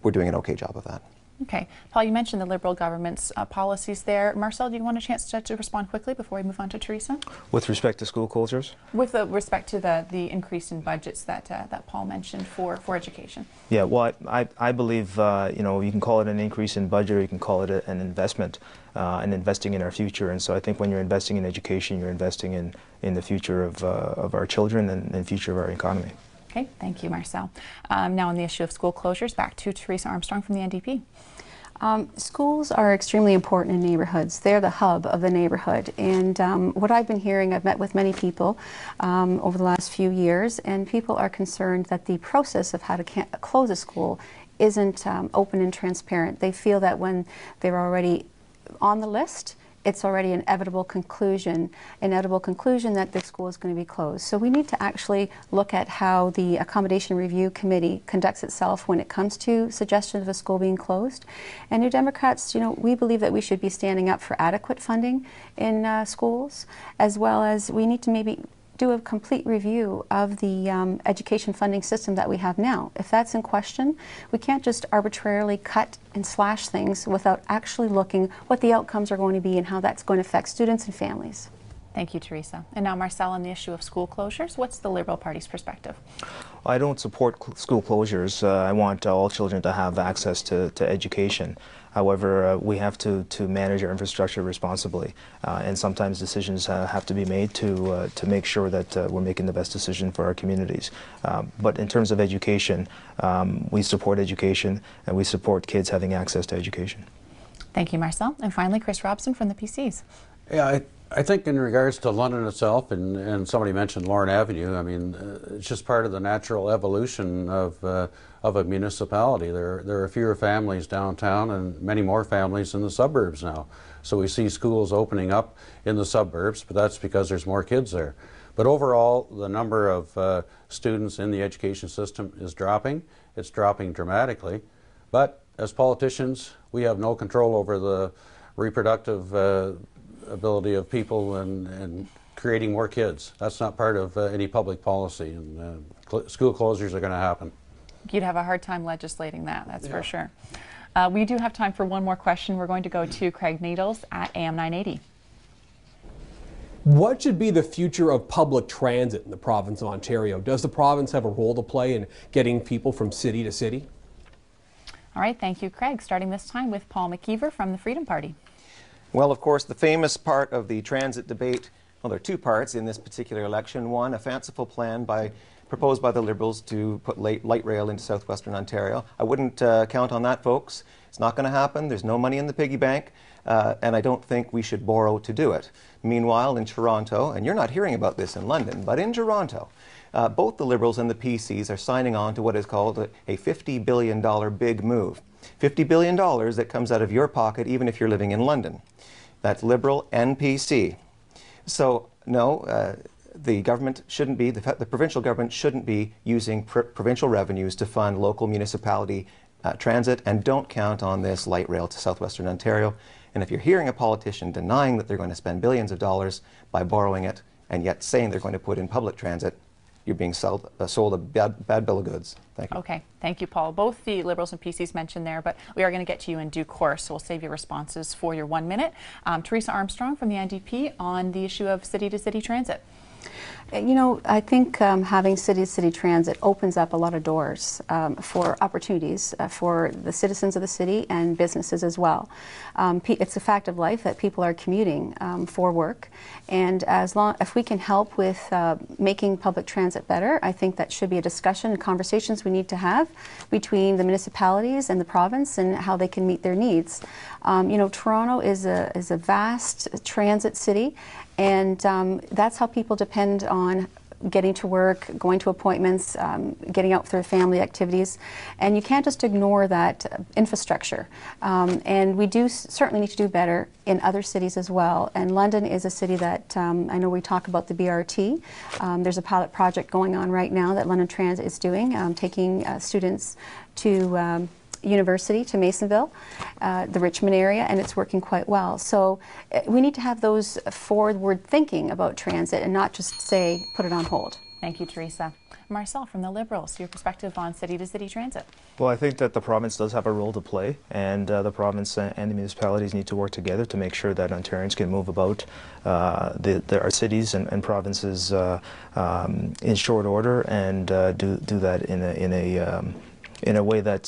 we're doing an okay job of that. Okay. Paul, you mentioned the Liberal government's policies there. Marcel, do you want a chance to respond quickly before we move on to Teresa? With respect to school closures? With respect to the increase in budgets that Paul mentioned for education. Yeah, well, I believe, you can call it an increase in budget or you can call it an investment and investing in our future. And so I think when you're investing in education, you're investing in the future of our children and the future of our economy. Okay, thank you, Marcel. Now on the issue of school closures, back to Teresa Armstrong from the NDP. Schools are extremely important in neighborhoods. They're the hub of the neighborhood. And what I've been hearing, I've met with many people over the last few years, and people are concerned that the process of how to close a school isn't open and transparent. They feel that when they're already on the list, it's already an inevitable conclusion that the school is going to be closed. So we need to actually look at how the Accommodation Review Committee conducts itself when it comes to suggestions of a school being closed. And New Democrats, we believe that we should be standing up for adequate funding in schools, as well as we need to maybe do a complete review of the education funding system that we have now. If that's in question, we can't just arbitrarily cut and slash things without actually looking what the outcomes are going to be and how that's going to affect students and families. Thank you, Teresa. And now Marcel, on the issue of school closures, what's the Liberal Party's perspective? I don't support school closures. I want all children to have access to education. However, we have to manage our infrastructure responsibly, and sometimes decisions have to be made to make sure that we're making the best decision for our communities. But in terms of education, we support education and we support kids having access to education. Thank you, Marcel. And finally, Chris Robson from the PCs. Yeah, I think in regards to London itself, and somebody mentioned Lorne Avenue, I mean, it's just part of the natural evolution of a municipality. There are fewer families downtown and many more families in the suburbs now. So we see schools opening up in the suburbs, but that's because there's more kids there. But overall, the number of students in the education system is dropping. It's dropping dramatically. But as politicians, we have no control over the reproductive ability of people and creating more kids. That's not part of any public policy, and school closures are going to happen. You'd have a hard time legislating that, that's for sure. We do have time for one more question. We're going to go to Craig Needles at AM 980. What should be the future of public transit in the province of Ontario? Does the province have a role to play in getting people from city to city? All right, thank you, Craig. Starting this time with Paul McKeever from the Freedom Party. Well, of course, the famous part of the transit debate, well, there are two parts in this particular election. One, a fanciful plan proposed by the Liberals to put light rail into southwestern Ontario. I wouldn't count on that, folks. It's not going to happen. There's no money in the piggy bank, and I don't think we should borrow to do it. Meanwhile, in Toronto, and you're not hearing about this in London, but in Toronto, both the Liberals and the PCs are signing on to what is called a $50 billion big move. $50 billion that comes out of your pocket even if you're living in London. That's Liberal and PC. So, no, the government shouldn't be, the provincial government shouldn't be using provincial revenues to fund local municipality transit, and don't count on this light rail to southwestern Ontario. And if you're hearing a politician denying that they're going to spend billions of dollars by borrowing it, and yet saying they're going to put in public transit, you're being sold a bad bill of goods. Thank you. Okay, thank you, Paul. Both the Liberals and PCs mentioned there, but we are going to get to you in due course, so we'll save your responses for your 1 minute. Teresa Armstrong from the NDP on the issue of city-to-city transit. You know, I think having city-to-city transit opens up a lot of doors for opportunities for the citizens of the city and businesses as well. It's a fact of life that people are commuting for work, and if we can help with making public transit better, I think that should be a discussion and conversations we need to have between the municipalities and the province and how they can meet their needs. You know, Toronto is a vast transit city, and that's how people depend on getting to work, going to appointments, getting out for their family activities. And you can't just ignore that infrastructure. And we do certainly need to do better in other cities as well. And London is a city that, I know we talk about the BRT. There's a pilot project going on right now that London Transit is doing, taking students to University to Masonville, the Richmond area, and it's working quite well. So we need to have those forward thinking about transit and not just say, put it on hold. Thank you, Teresa. Marcel from the Liberals, your perspective on city-to-city transit. Well, I think that the province does have a role to play, and the province and the municipalities need to work together to make sure that Ontarians can move about our cities and provinces in short order, and do that in a way that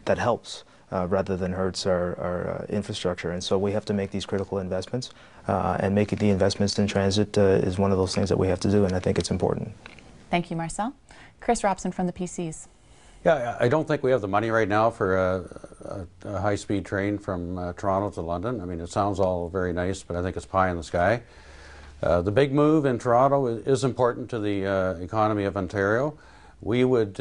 that helps rather than hurts our infrastructure. And so we have to make these critical investments, and making the investments in transit is one of those things that we have to do, and I think it's important. Thank you, Marcel. Chris Robson from the PCs. Yeah, I don't think we have the money right now for a high-speed train from Toronto to London. I mean, it sounds all very nice, but I think it's pie in the sky. The big move in Toronto is important to the economy of Ontario. We would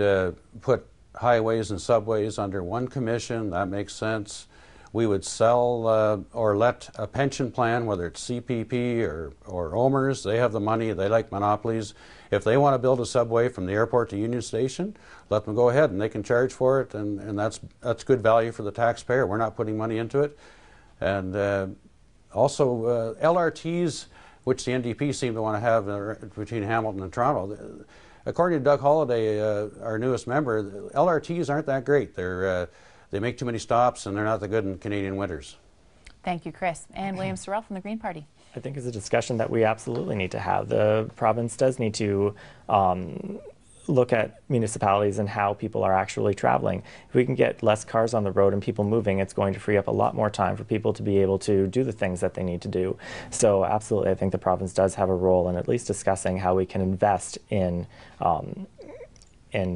put highways and subways under one commission. That makes sense. We would sell or let a pension plan, whether it's CPP or OMERS, they have the money, they like monopolies. If they want to build a subway from the airport to Union Station, let them go ahead and they can charge for it, and that's good value for the taxpayer. We're not putting money into it. And also LRTs, which the NDP seem to want to have between Hamilton and Toronto. According to Doug Holliday, our newest member, LRTs aren't that great. They make too many stops, and they're not that good in Canadian winters. Thank you, Chris. And William Sorrell from the Green Party. I think it's a discussion that we absolutely need to have. The province does need to look at municipalities and how people are actually traveling. If we can get less cars on the road and people moving, it's going to free up a lot more time for people to be able to do the things that they need to do. So absolutely, I think the province does have a role in at least discussing how we can invest in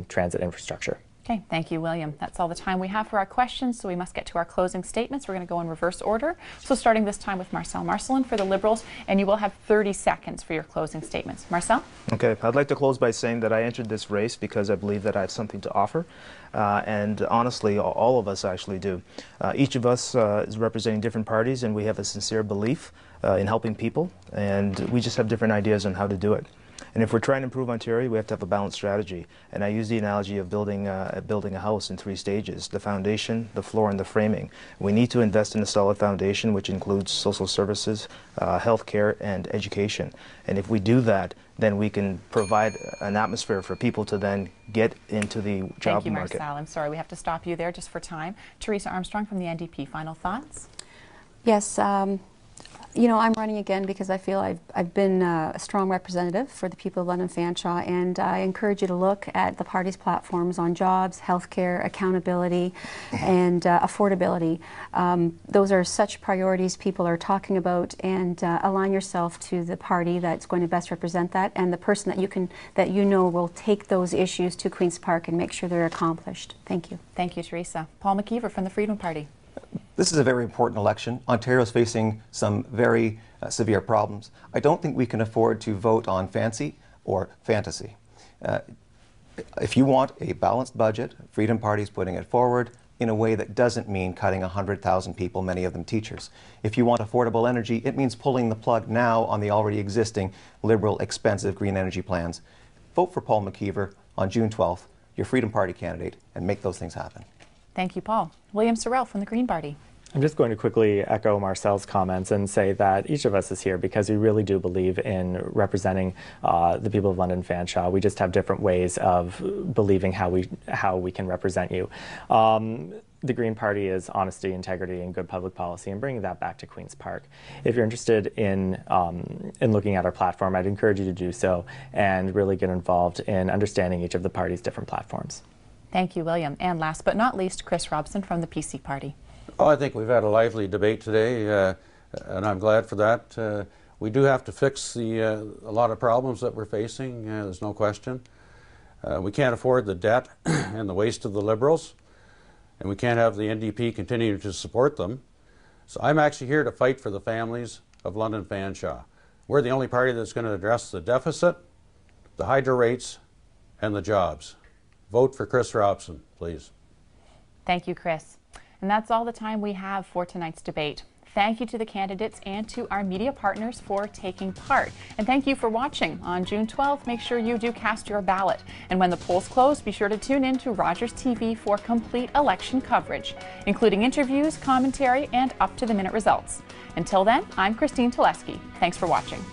transit infrastructure. Okay, thank you, William. That's all the time we have for our questions, so we must get to our closing statements. We're going to go in reverse order. So starting this time with Marcel Marcelin for the Liberals, and you will have 30 seconds for your closing statements. Marcel? Okay, I'd like to close by saying that I entered this race because I believe that I have something to offer. And honestly, all of us actually do. Each of us is representing different parties, and we have a sincere belief in helping people, and we just have different ideas on how to do it. And if we're trying to improve Ontario, we have to have a balanced strategy. And I use the analogy of building a house in 3 stages: the foundation, the floor, and the framing. We need to invest in a solid foundation, which includes social services, healthcare, and education. And if we do that, then we can provide an atmosphere for people to then get into the job market. Thank you, Marcel. I'm sorry, we have to stop you there just for time. Teresa Armstrong from the NDP, final thoughts? Yes. You know, I'm running again because I feel I've been a strong representative for the people of London-Fanshawe, and I encourage you to look at the party's platforms on jobs, healthcare, accountability, and affordability. Those are such priorities people are talking about, and align yourself to the party that's going to best represent that, and the person that you know will take those issues to Queen's Park and make sure they're accomplished. Thank you. Thank you, Teresa. Paul McKeever from the Freedom Party. This is a very important election. Ontario is facing some very severe problems. I don't think we can afford to vote on fancy or fantasy. If you want a balanced budget, Freedom Party is putting it forward in a way that doesn't mean cutting 100,000 people, many of them teachers. If you want affordable energy, it means pulling the plug now on the already existing Liberal, expensive green energy plans. Vote for Paul McKeever on June 12th, your Freedom Party candidate, and make those things happen. Thank you, Paul. William Sorrell from the Green Party. I'm just going to quickly echo Marcel's comments and say that each of us is here because we really do believe in representing the people of London-Fanshawe. We just have different ways of believing how we can represent you. The Green Party is honesty, integrity, and good public policy, and bringing that back to Queen's Park. If you're interested in looking at our platform, I'd encourage you to do so and really get involved in understanding each of the party's different platforms. Thank you, William. And last but not least, Chris Robson from the PC Party. Oh, I think we've had a lively debate today, and I'm glad for that. We do have to fix a lot of problems that we're facing, there's no question. We can't afford the debt and the waste of the Liberals, and we can't have the NDP continue to support them. So I'm actually here to fight for the families of London-Fanshawe. We're the only party that's going to address the deficit, the hydro rates, and the jobs. Vote for Chris Robson, please. Thank you, Chris. And that's all the time we have for tonight's debate. Thank you to the candidates and to our media partners for taking part. And thank you for watching. On June 12th, make sure you do cast your ballot. And when the polls close, be sure to tune in to Rogers TV for complete election coverage, including interviews, commentary, and up-to-the-minute results. Until then, I'm Christine Teleski. Thanks for watching.